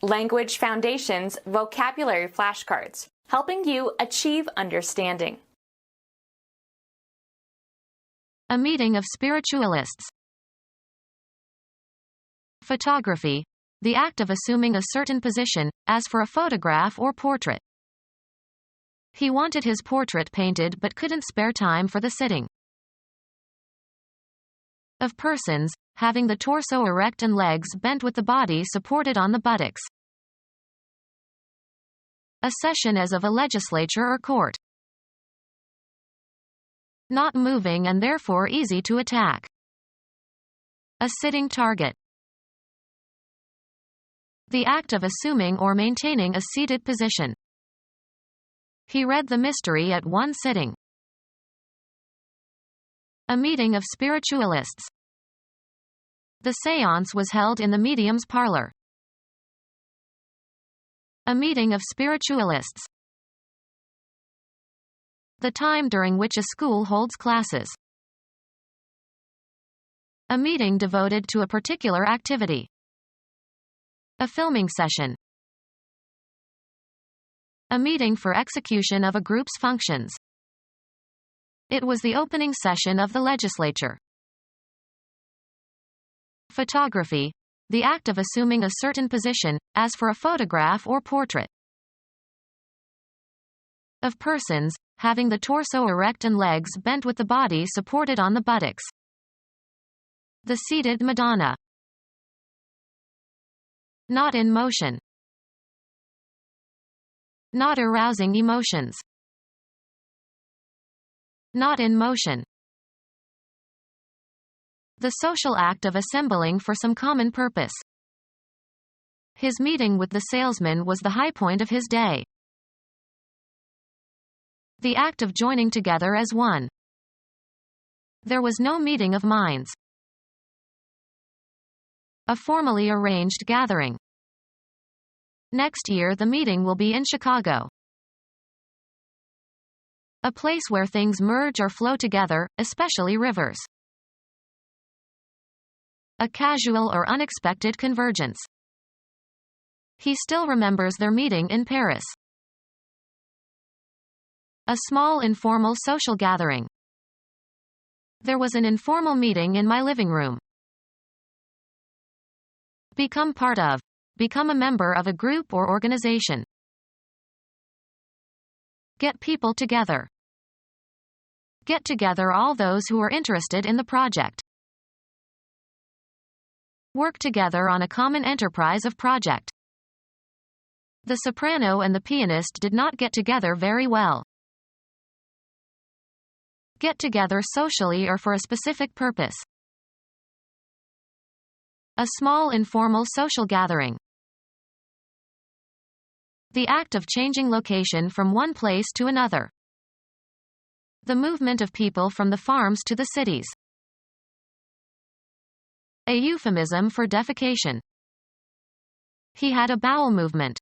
Language Foundations Vocabulary Flashcards, helping you achieve understanding. A meeting of spiritualists. Photography. The act of assuming a certain position, as for a photograph or portrait. He wanted his portrait painted but couldn't spare time for the sitting. Of persons, having the torso erect and legs bent with the body supported on the buttocks. A session as of a legislature or court. Not moving and therefore easy to attack. A sitting target. The act of assuming or maintaining a seated position. He read the mystery at one sitting. A meeting of spiritualists. The seance was held in the medium's parlor. A meeting of spiritualists. The time during which a school holds classes. A meeting devoted to a particular activity. A filming session. A meeting for execution of a group's functions. It was the opening session of the legislature. Photography. The act of assuming a certain position, as for a photograph or portrait. Of persons, having the torso erect and legs bent with the body supported on the buttocks. The seated Madonna. Not in motion. Not arousing emotions. Not in motion. The social act of assembling for some common purpose. His meeting with the salesman was the high point of his day. The act of joining together as one. There was no meeting of minds. A formally arranged gathering. Next year the meeting will be in Chicago. A place where things merge or flow together, especially rivers. A casual or unexpected convergence. He still remembers their meeting in Paris. A small informal social gathering. There was an informal meeting in my living room. Become part of. Become a member of a group or organization. Get people together. Get together all those who are interested in the project. Work together on a common enterprise of project. The soprano and the pianist did not get together very well. Get together socially or for a specific purpose. A small informal social gathering. The act of changing location from one place to another. The movement of people from the farms to the cities. A euphemism for defecation. He had a bowel movement.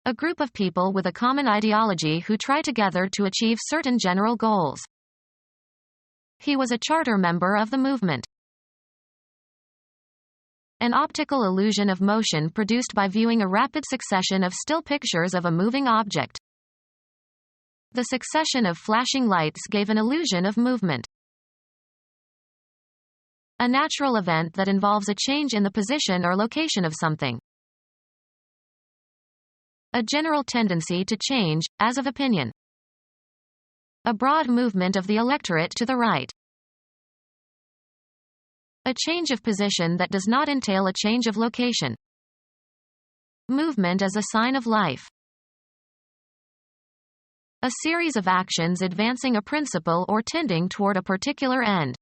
A group of people with a common ideology who try together to achieve certain general goals. He was a charter member of the movement. An optical illusion of motion produced by viewing a rapid succession of still pictures of a moving object. The succession of flashing lights gave an illusion of movement. A natural event that involves a change in the position or location of something. A general tendency to change, as of opinion. A broad movement of the electorate to the right. A change of position that does not entail a change of location. Movement as a sign of life. A series of actions advancing a principle or tending toward a particular end.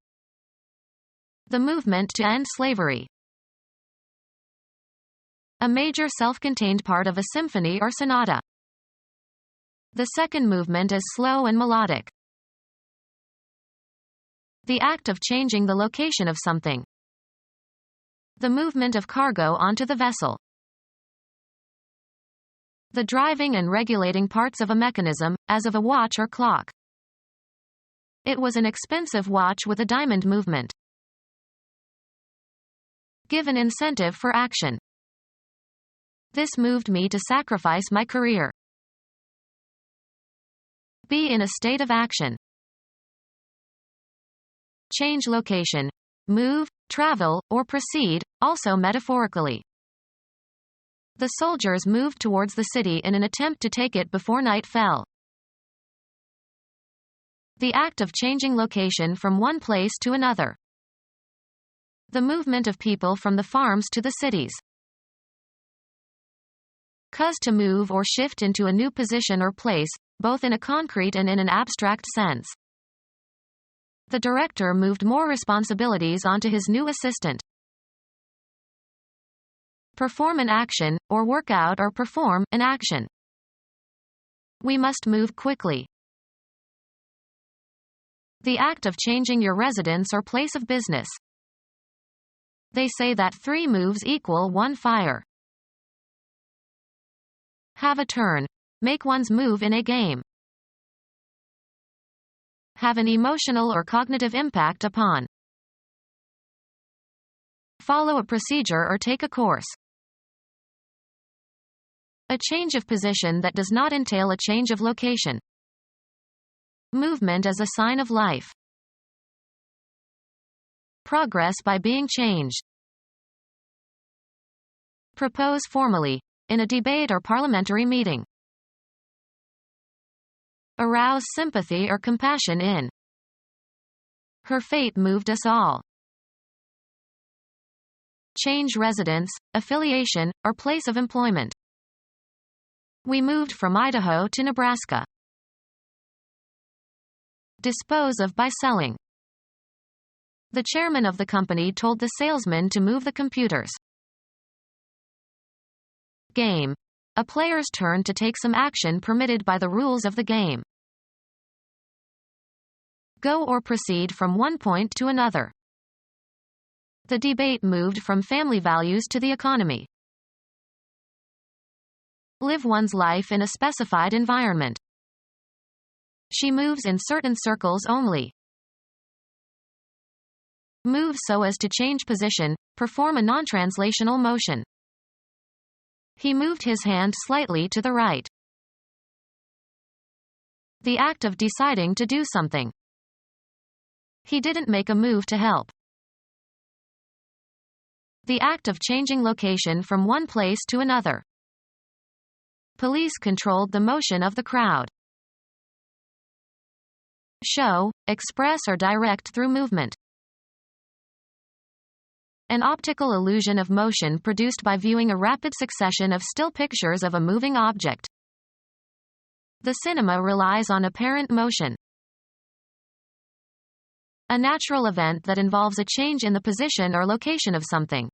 The movement to end slavery. A major self-contained part of a symphony or sonata. The second movement is slow and melodic. The act of changing the location of something. The movement of cargo onto the vessel. The driving and regulating parts of a mechanism, as of a watch or clock. It was an expensive watch with a diamond movement. Give an incentive for action. This moved me to sacrifice my career. Be in a state of action. Change location. Move, travel, or proceed, also metaphorically. The soldiers moved towards the city in an attempt to take it before night fell. The act of changing location from one place to another. The movement of people from the farms to the cities. Cause to move or shift into a new position or place, both in a concrete and in an abstract sense. The director moved more responsibilities onto his new assistant. Perform an action, or work out or perform an action. We must move quickly. The act of changing your residence or place of business. They say that 3 moves equal 1 fire. Have a turn. Make one's move in a game. Have an emotional or cognitive impact upon. Follow a procedure or take a course. A change of position that does not entail a change of location. Movement as a sign of life. Progress by being changed. Propose formally, in a debate or parliamentary meeting. Arouse sympathy or compassion in. Her fate moved us all. Change residence, affiliation, or place of employment. We moved from Idaho to Nebraska. Dispose of by selling. The chairman of the company told the salesman to move the computers. Game. A player's turn to take some action permitted by the rules of the game. Go or proceed from one point to another. The debate moved from family values to the economy. Live one's life in a specified environment. She moves in certain circles only. Move so as to change position, perform a non-translational motion. He moved his hand slightly to the right. The act of deciding to do something. He didn't make a move to help. The act of changing location from one place to another. Police controlled the motion of the crowd. Show, express or direct through movement. An optical illusion of motion produced by viewing a rapid succession of still pictures of a moving object. The cinema relies on apparent motion. A natural event that involves a change in the position or location of something.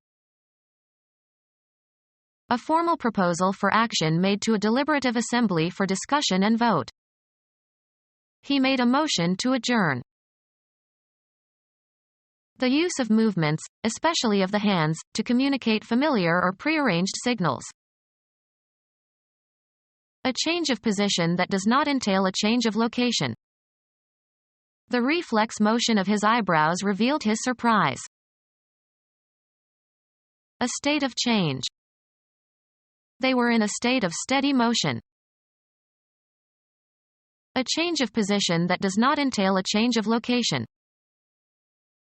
A formal proposal for action made to a deliberative assembly for discussion and vote. He made a motion to adjourn. The use of movements, especially of the hands, to communicate familiar or prearranged signals. A change of position that does not entail a change of location. The reflex motion of his eyebrows revealed his surprise. A state of change. They were in a state of steady motion. A change of position that does not entail a change of location.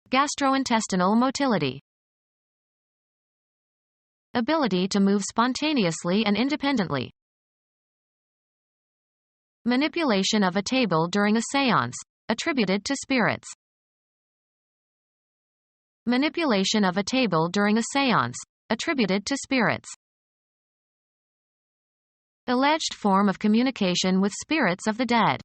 Gastrointestinal motility. Ability to move spontaneously and independently. Manipulation of a table during a seance, attributed to spirits. Manipulation of a table during a seance, attributed to spirits. Alleged form of communication with spirits of the dead.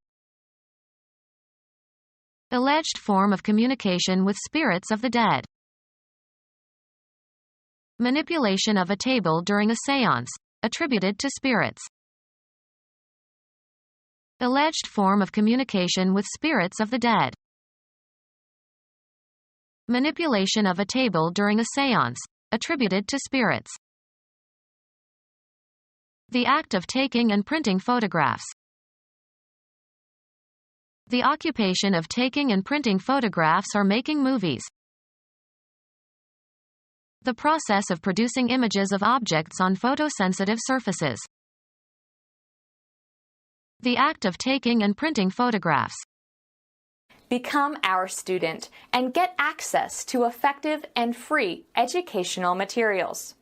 Alleged form of communication with spirits of the dead. Manipulation of a table during a seance, attributed to spirits. Alleged form of communication with spirits of the dead. Manipulation of a table during a seance, attributed to spirits. The act of taking and printing photographs. The occupation of taking and printing photographs or making movies. The process of producing images of objects on photosensitive surfaces. The act of taking and printing photographs. Become our student and get access to effective and free educational materials.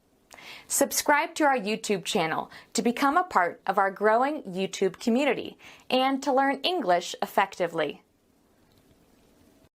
Subscribe to our YouTube channel to become a part of our growing YouTube community and to learn English effectively.